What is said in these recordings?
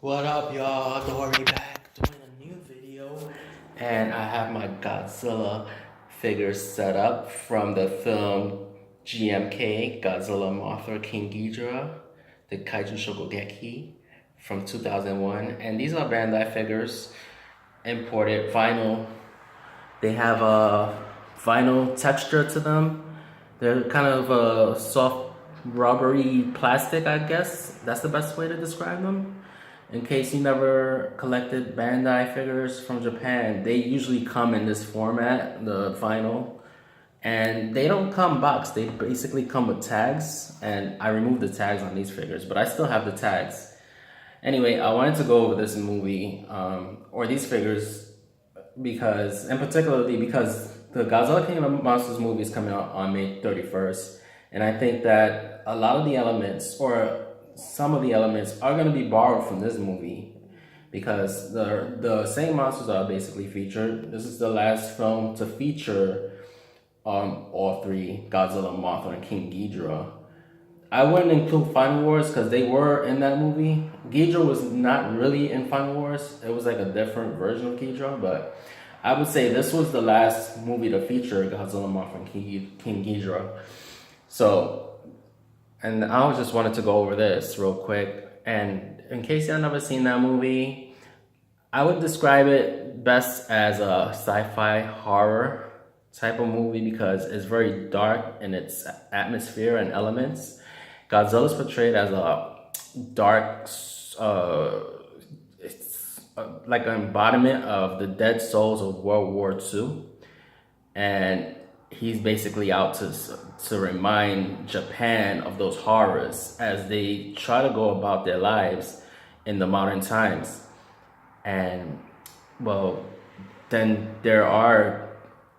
What up, y'all? Dory back doing a new video, and I have my Godzilla figures set up from the film GMK Godzilla Mothra King Ghidorah, the Kaiju Shokugeki from 2001. And these are Bandai figures, imported vinyl. They have a vinyl texture to them. They're kind of a soft rubbery plastic, I guess. That's the best way to describe them. In case you never collected Bandai figures from Japan, they usually come in this format, the vinyl. And they don't come boxed, they basically come with tags. And I removed the tags on these figures, but I still have the tags. Anyway, I wanted to go over this movie, or these figures, and particularly because the Godzilla King of Monsters movie is coming out on May 31st. And I think that a lot of the elements, or some of the elements, are going to be borrowed from this movie because the same monsters are basically featured. This is the last film to feature all three, Godzilla, Mothra, and King Ghidorah. I wouldn't include Final Wars because they were in that movie. Ghidorah was not really in Final Wars. It was like a different version of Ghidorah, but I would say this was the last movie to feature Godzilla, Mothra, and King Ghidorah. So, and I just wanted to go over this real quick. And in case y'all never seen that movie, I would describe it best as a sci-fi horror type of movie because it's very dark in its atmosphere and elements. Godzilla is portrayed as a dark, like an embodiment of the dead souls of World War II. And he's basically out to remind Japan of those horrors as they try to go about their lives in the modern times. And, well, then there are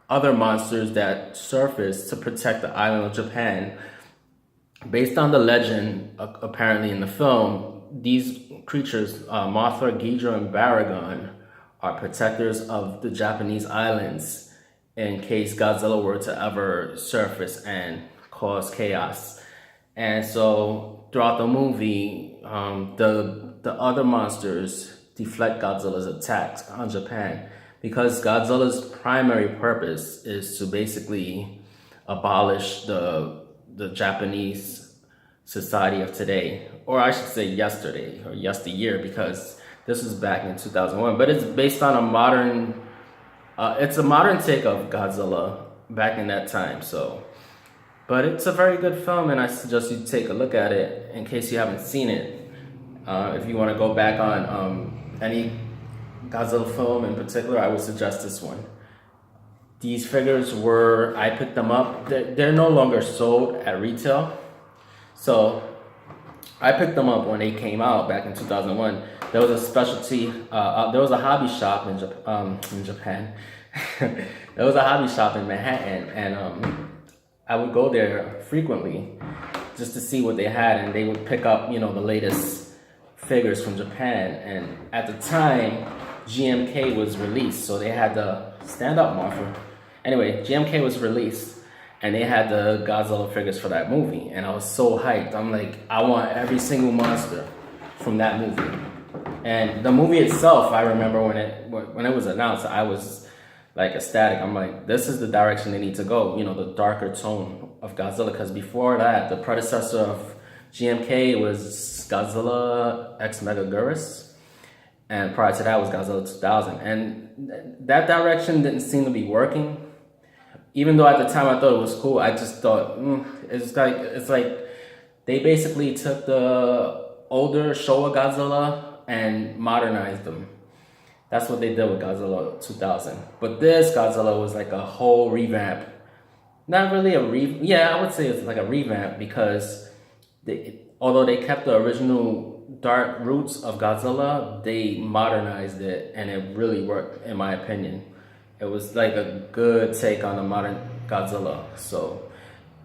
other monsters that surface to protect the island of Japan. Based on the legend, apparently in the film, these creatures, Mothra, Ghidorah, and Baragon, are protectors of the Japanese islands in case Godzilla were to ever surface and cause chaos. And so throughout the movie, the other monsters deflect Godzilla's attacks on Japan because Godzilla's primary purpose is to basically abolish the Japanese society of today, or I should say yesterday or yesteryear, because this was back in 2001. But it's based on a modern take of Godzilla back in that time. So, but it's a very good film, and I suggest you take a look at it in case you haven't seen it. If you want to go back on any Godzilla film in particular, I would suggest this one. These figures I picked them up. They're no longer sold at retail. So I picked them up when they came out back in 2001. There was a specialty, there was a hobby shop in Japan. There was a hobby shop in Manhattan, and I would go there frequently just to see what they had, and they would pick up, the latest figures from Japan. And at the time, GMK was released, so they had the stand-up Mothra. Anyway, GMK was released, and they had the Godzilla figures for that movie, and I was so hyped. I'm like, I want every single monster from that movie. And the movie itself, I remember when it was announced, I was like ecstatic. I'm like, this is the direction they need to go, the darker tone of Godzilla, because before that, the predecessor of GMK was Godzilla X Megaguirus, and prior to that was Godzilla 2000. And that direction didn't seem to be working. Even though at the time I thought it was cool, I just thought, it's like they basically took the older Showa Godzilla and modernized them. That's what they did with Godzilla 2000. But this Godzilla was like a whole revamp. Not really I would say it's like a revamp because although they kept the original dark roots of Godzilla, they modernized it, and it really worked, in my opinion. It was like a good take on the modern Godzilla. So,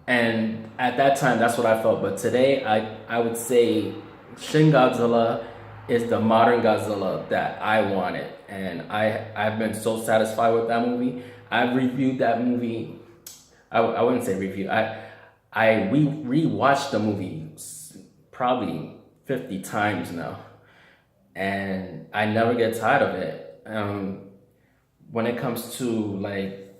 and at that time, that's what I felt. But today, I would say Shin Godzilla is the modern Godzilla that I wanted. And I've been so satisfied with that movie. I've reviewed that movie. I wouldn't say review. I rewatched the movie probably 50 times now. and I never get tired of it. When it comes to like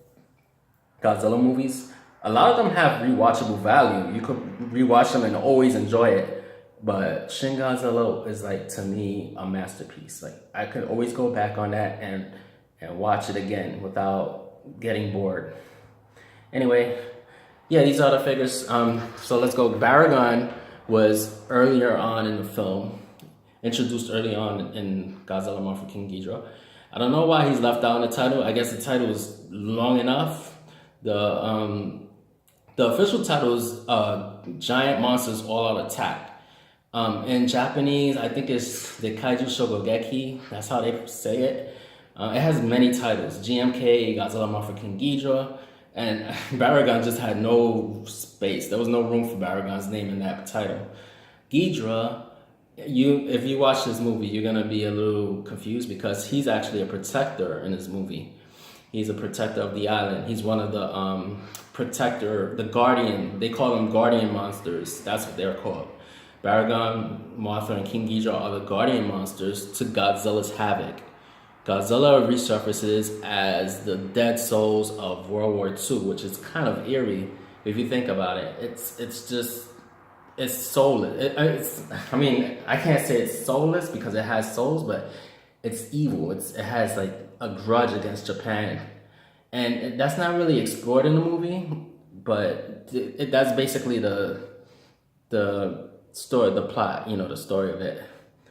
Godzilla movies, a lot of them have rewatchable value. You could rewatch them and always enjoy it. But Shin Godzilla is like, to me, a masterpiece. Like, I could always go back on that and watch it again without getting bored. Anyway, yeah, these are the figures. So let's go. Baragon was earlier on in the film, introduced early on in Godzilla, Mothra, King Ghidorah. I don't know why he's left out in the title. I guess the title is long enough. The official title is Giant Monsters All Out Attack. In Japanese, I think it's the Kaiju Shogugeki. That's how they say it. It has many titles: GMK, Godzilla, Mothra, King Ghidorah, and Baragon just had no space. There was no room for Baragon's name in that title. Ghidorah, if you watch this movie, you're gonna be a little confused because he's actually a protector in this movie. He's a protector of the island. He's one of the the guardian. They call them guardian monsters. That's what they're called. Baragon, Mothra, and King Ghidorah are the guardian monsters to Godzilla's havoc. Godzilla resurfaces as the dead souls of World War II, which is kind of eerie if you think about it. It's soulless. I mean, I can't say it's soulless because it has souls, but it's evil. It has like a grudge against Japan, and that's not really explored in the movie. But that's basically the story, the plot. The story of it.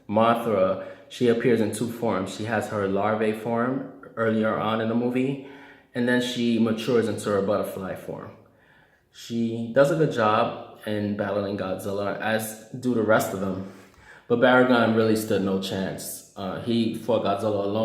Mothra, she appears in two forms. She has her larvae form earlier on in the movie, and then she matures into her butterfly form. She does a good job in battling Godzilla, as do the rest of them. But Baragon really stood no chance. He fought Godzilla alone.